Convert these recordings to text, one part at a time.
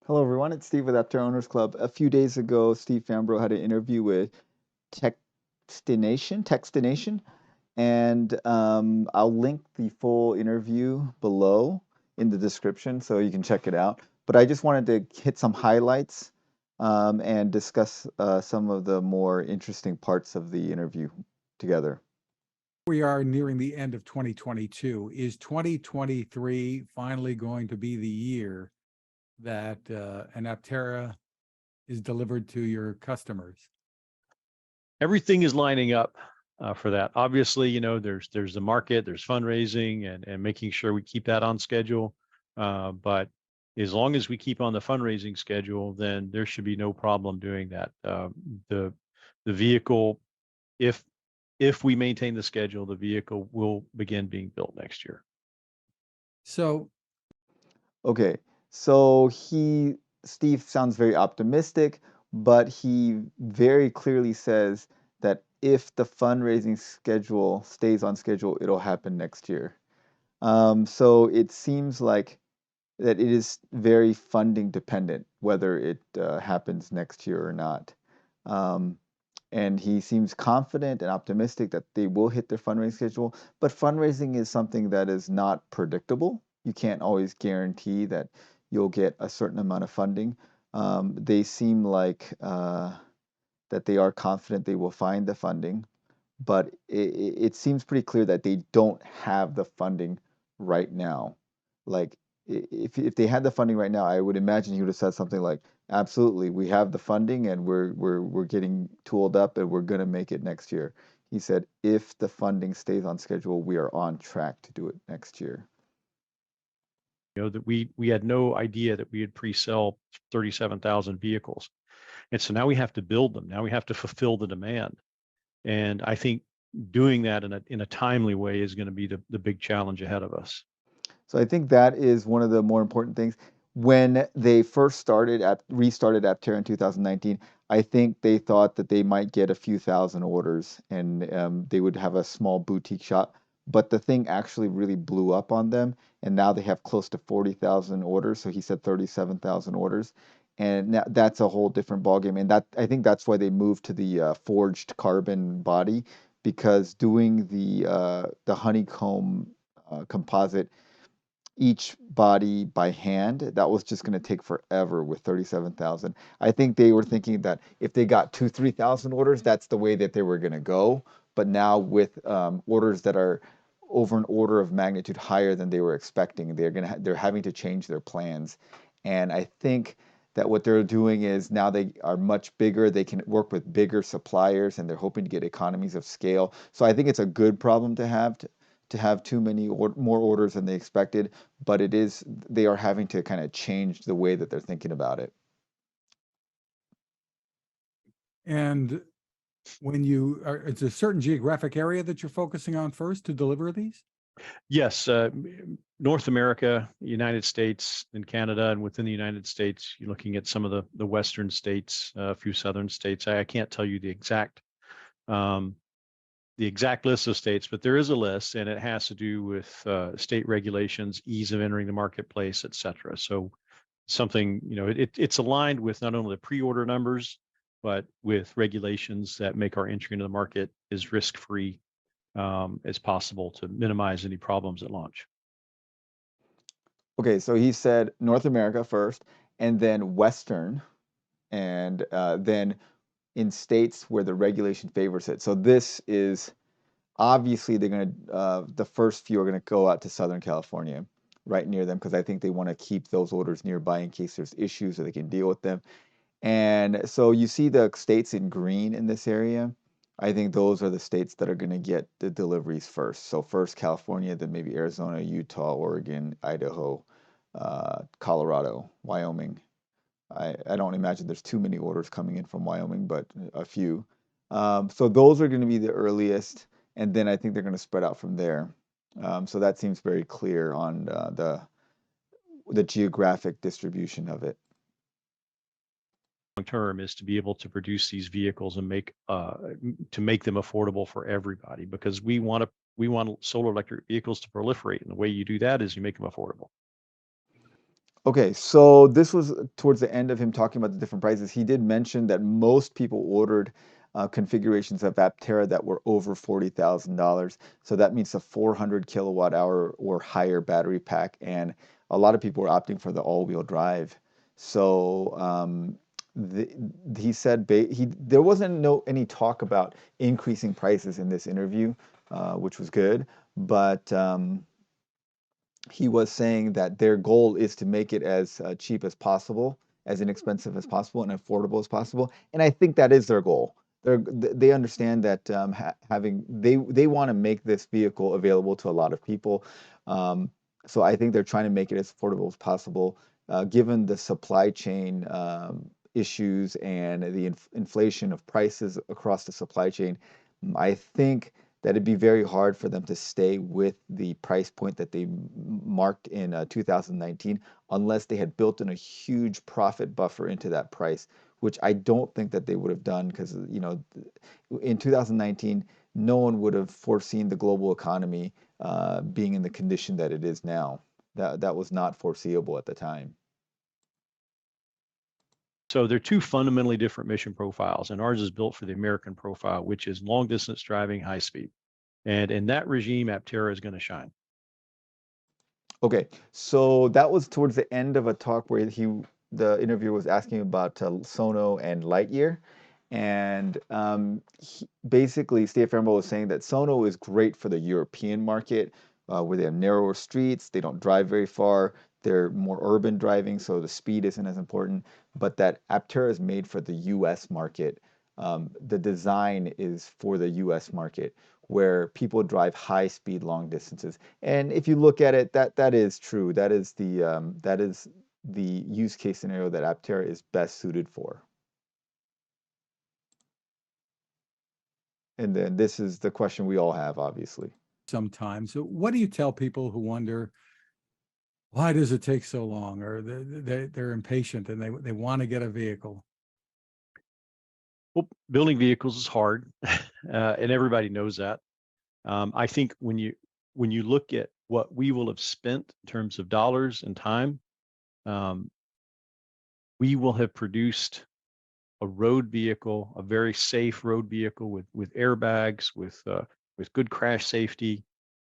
Hello, everyone. It's Steve with Aptera Owners Club. A few days ago, Steve Fambro had an interview with Techstination, and I'll link the full interview below in the description so you can check it out. But I just wanted to hit some highlights and discuss some of the more interesting parts of the interview together. We are nearing the end of 2022. Is 2023 finally going to be the year that an Aptera is delivered to your customers? Everything is lining up for that. Obviously, there's the market, there's fundraising, and making sure we keep that on schedule. But as long as we keep on the fundraising schedule, then there should be no problem doing that. The vehicle, if we maintain the schedule, the vehicle will begin being built next year. So Okay, so Steve sounds very optimistic, but he very clearly says that if the fundraising schedule stays on schedule, it'll happen next year. So it seems like that it is very funding dependent, whether it happens next year or not. Um, and he seems confident and optimistic that they will hit their fundraising schedule. But fundraising is something that is not predictable. You can't always guarantee that you'll get a certain amount of funding. They seem like that they are confident they will find the funding, but it seems pretty clear that they don't have the funding right now. Like if they had the funding right now, I would imagine he would have said something like, "Absolutely, we have the funding and we're getting tooled up and we're gonna make it next year." He said, "If the funding stays on schedule, we are on track to do it next year." That we had no idea that we would pre-sell 37,000 vehicles, and so now we have to build them. Now we have to fulfill the demand. And I think doing that in a timely way is going to be the big challenge ahead of us. So I think that is one of the more important things. When they first restarted Aptera in 2019, I think they thought that they might get a few thousand orders and they would have a small boutique shop. But the thing actually really blew up on them, and now they have close to 40,000 orders. So he said 37,000 orders, and now that's a whole different ballgame. And that I think that's why they moved to the forged carbon body, because doing the honeycomb composite each body by hand, that was just going to take forever with 37,000. I think they were thinking that if they got 3,000 orders, that's the way that they were going to go. But now with orders that are over an order of magnitude higher than they were expecting, they're having to change their plans. And I think that what they're doing is now they are much bigger. They can work with bigger suppliers, and they're hoping to get economies of scale. So I think it's a good problem to have too many more orders than they expected, but they are having to kind of change the way that they're thinking about it. and when it's a certain geographic area that you're focusing on first to deliver these? Yes, North America, United States, and Canada, and within the United States, you're looking at some of the western states, a few southern states. I can't tell you um, the exact list of states, but there is a list, and it has to do with state regulations, ease of entering the marketplace, et cetera. So something, it's aligned with not only the pre-order numbers, but with regulations that make our entry into the market as risk-free as possible to minimize any problems at launch. Okay, so he said North America first, and then Western, and then in states where the regulation favors it. So this is obviously they're going to the first few are going to go out to Southern California, right near them, because I think they want to keep those orders nearby in case there's issues so they can deal with them. And so you see the states in green in this area. I think those are the states that are going to get the deliveries first. So first California, then maybe Arizona, Utah, Oregon, Idaho, Colorado, Wyoming. I don't imagine there's too many orders coming in from Wyoming, but a few. So those are going to be the earliest, and then I think they're going to spread out from there. So that seems very clear on the geographic distribution of it. Long term is to be able to produce these vehicles and make them affordable for everybody, because we want solar electric vehicles to proliferate, and the way you do that is you make them affordable. Okay, so this was towards the end of him talking about the different prices. He did mention that most people ordered configurations of Aptera that were over $40,000. So that means a 400 kilowatt hour or higher battery pack, and a lot of people were opting for the all-wheel drive. So the, he said there wasn't any talk about increasing prices in this interview, which was good, but he was saying that their goal is to make it as cheap as possible, as inexpensive as possible, and affordable as possible. And I think that is their goal. They understand that they want to make this vehicle available to a lot of people. Um, so I think they're trying to make it as affordable as possible, given the supply chain issues and the inflation of prices across the supply chain. I think that it'd be very hard for them to stay with the price point that they marked in 2019 unless they had built in a huge profit buffer into that price, which I don't think that they would have done because, in 2019, no one would have foreseen the global economy being in the condition that it is now. That was not foreseeable at the time. So they're two fundamentally different mission profiles, and ours is built for the American profile, which is long distance driving, high speed. And in that regime, Aptera is going to shine. Okay, so that was towards the end of a talk where the interviewer was asking about Sono and Lightyear, and basically Steve Fambro was saying that Sono is great for the European market, where they have narrower streets, they don't drive very far, they're more urban driving, so the speed isn't as important, but that Aptera is made for the U.S. market. The design is for the U.S. market, where people drive high speed long distances. And if you look at it, that is true. That is the use case scenario that Aptera is best suited for. And then this is the question we all have, obviously. Sometimes. So what do you tell people who wonder, why does it take so long? Or they're impatient and they want to get a vehicle? Well, building vehicles is hard, and everybody knows that. I think when you look at what we will have spent in terms of dollars and time, um, we will have produced a road vehicle, a very safe road vehicle with airbags, with good crash safety,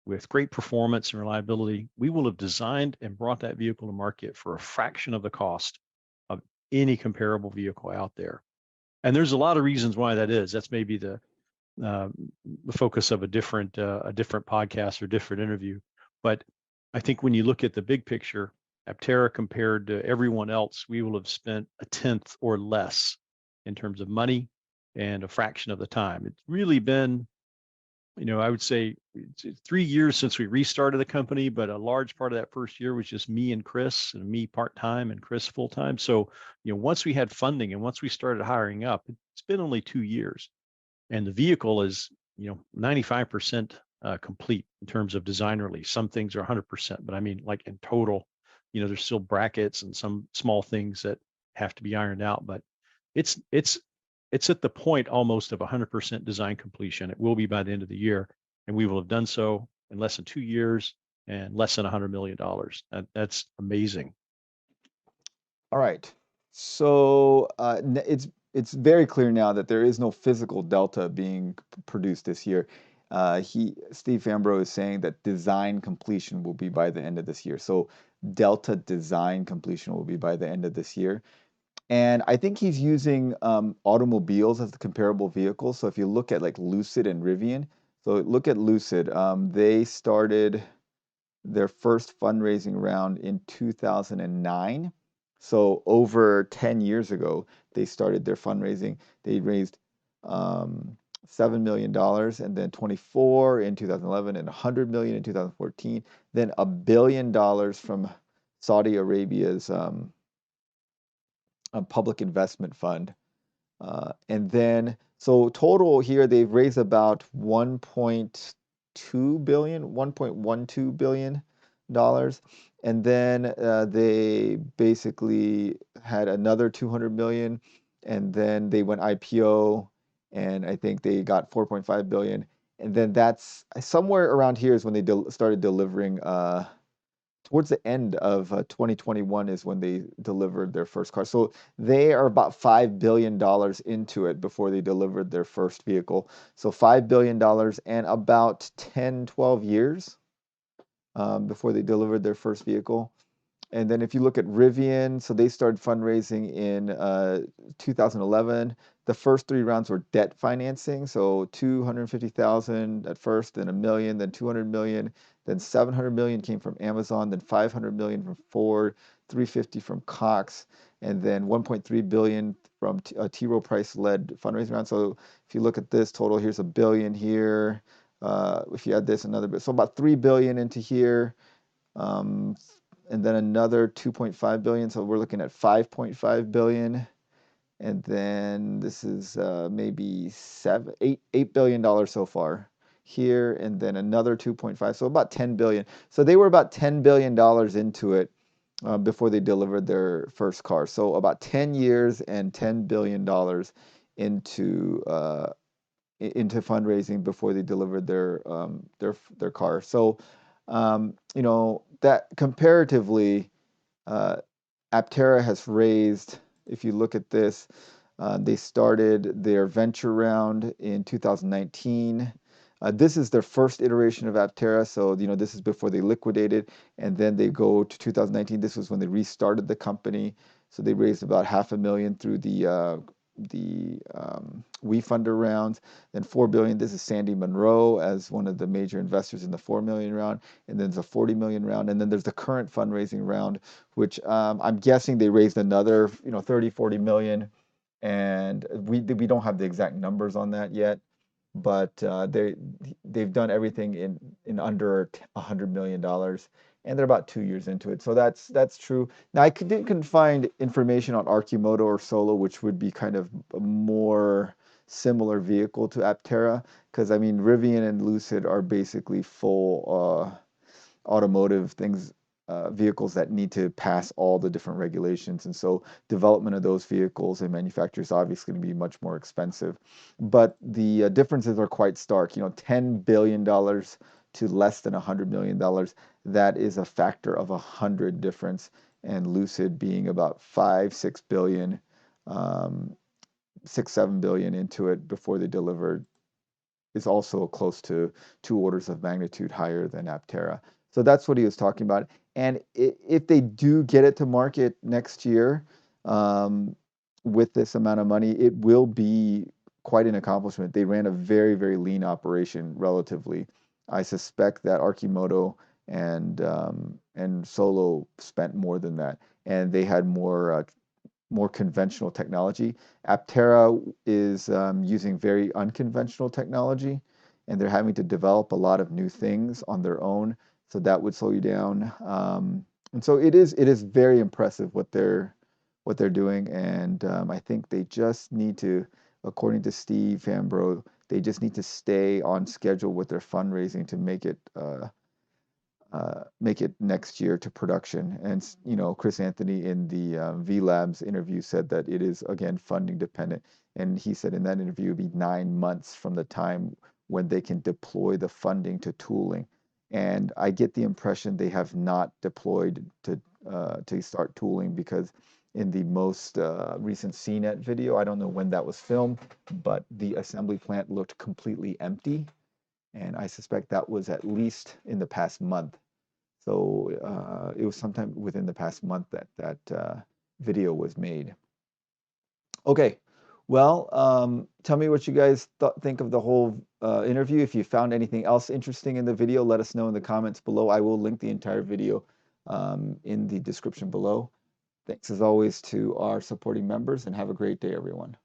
with great performance and reliability. We will have designed and brought that vehicle to market for a fraction of the cost of any comparable vehicle out there. And there's a lot of reasons why that is. That's maybe uh, the focus of a different podcast or different interview. But I think when you look at the big picture, Aptera compared to everyone else, we will have spent a tenth or less in terms of money and a fraction of the time. It's really been, I would say it's 3 years since we restarted the company, but a large part of that first year was just me and Chris, and me part-time and Chris full-time. So, once we had funding and once we started hiring up, it's been only 2 years. And the vehicle is 95% complete in terms of design release. Some things are 100%, but I mean, like in total, there's still brackets and some small things that have to be ironed out, but it's it's it's at the point almost of 100% design completion. It will be by the end of the year, and we will have done so in less than 2 years and less than $100 million. That's amazing. All right. So it's very clear now that there is no physical Delta being produced this year. Steve Fambro is saying that design completion will be by the end of this year. So Delta design completion will be by the end of this year. And I think he's using automobiles as the comparable vehicle. So if you look at like Lucid and Rivian, so look at Lucid. They started their first fundraising round in 2009. So over 10 years ago, they started their fundraising. They raised $7 million and then 24 in 2011 and 100 million in 2014, then $1 billion from Saudi Arabia's public investment fund. And then, so total here, they've raised about 1.2 billion, $1.12 billion. And then they basically had another 200 million, and then they went IPO, and I think they got 4.5 billion. And then that's somewhere around here is when they started delivering towards the end of 2021 is when they delivered their first car. So they are about $5 billion into it before they delivered their first vehicle. So $5 billion and about 10, 12 years before they delivered their first vehicle. And then if you look at Rivian, so they started fundraising in 2011. The first three rounds were debt financing, so 250,000 at first, then a million, then 200 million, then 700 million came from Amazon, then 500 million from Ford, 350 from Cox, and then 1.3 billion from a T. Rowe Price-led fundraising round. So if you look at this total, here's a billion here. If you add this, another bit, so about 3 billion into here. Um, and then another 2.5 billion. So we're looking at 5.5 billion. And then this is maybe $8 billion so far here, and then another 2.5, so about 10 billion. So they were about $10 billion into it before they delivered their first car. So about 10 years and $10 billion into into fundraising before they delivered their car. So you know that comparatively, uh, Aptera has raised. If you look at this, they started their venture round in 2019. This is their first iteration of Aptera, so you know this is before they liquidated, and then they go to 2019. This was when they restarted the company, so they raised about $500,000 through the WeFunder rounds. Then 4 billion. This is Sandy Munro as one of the major investors in the 4 million round, and then there's a 40 million round, and then there's the current fundraising round, which I'm guessing they raised another 30, 40 million, and we don't have the exact numbers on that yet, but they've done everything in under $100 million, and they're about 2 years into it. So that's true. Now I couldn't find information on Arcimoto or Solo, which would be kind of a more similar vehicle to Aptera, because I mean Rivian and Lucid are basically full automotive things, vehicles that need to pass all the different regulations. And so development of those vehicles and manufacturers is obviously going to be much more expensive. But the differences are quite stark. $10 billion to less than $100 million, that is a factor of 100 difference. And Lucid being about 5, 6 billion, 6, 7 billion into it before they delivered is also close to 2 orders of magnitude higher than Aptera. So that's what he was talking about. And if they do get it to market next year, um, with this amount of money, it will be quite an accomplishment. They ran a very, very lean operation relatively. I suspect that Arcimoto and Solo spent more than that, and they had more conventional technology. Aptera is using very unconventional technology, and they're having to develop a lot of new things on their own. So that would slow you down. And so it is very impressive what they're doing, and I think they just need to, according to Steve Fambro, they just need to stay on schedule with their fundraising to make it next year to production. And Chris Anthony in the V Labs interview said that it is again funding dependent, and he said in that interview it'd be 9 months from the time when they can deploy the funding to tooling. And I get the impression they have not deployed to start tooling, because in the most recent CNET video, I don't know when that was filmed, but the assembly plant looked completely empty, and I suspect that was at least in the past month. So it was sometime within the past month that video was made. Okay, well, tell me what you guys think of the whole interview. If you found anything else interesting in the video, let us know in the comments below. I will link the entire video in the description below. Thanks as always to our supporting members, and have a great day, everyone.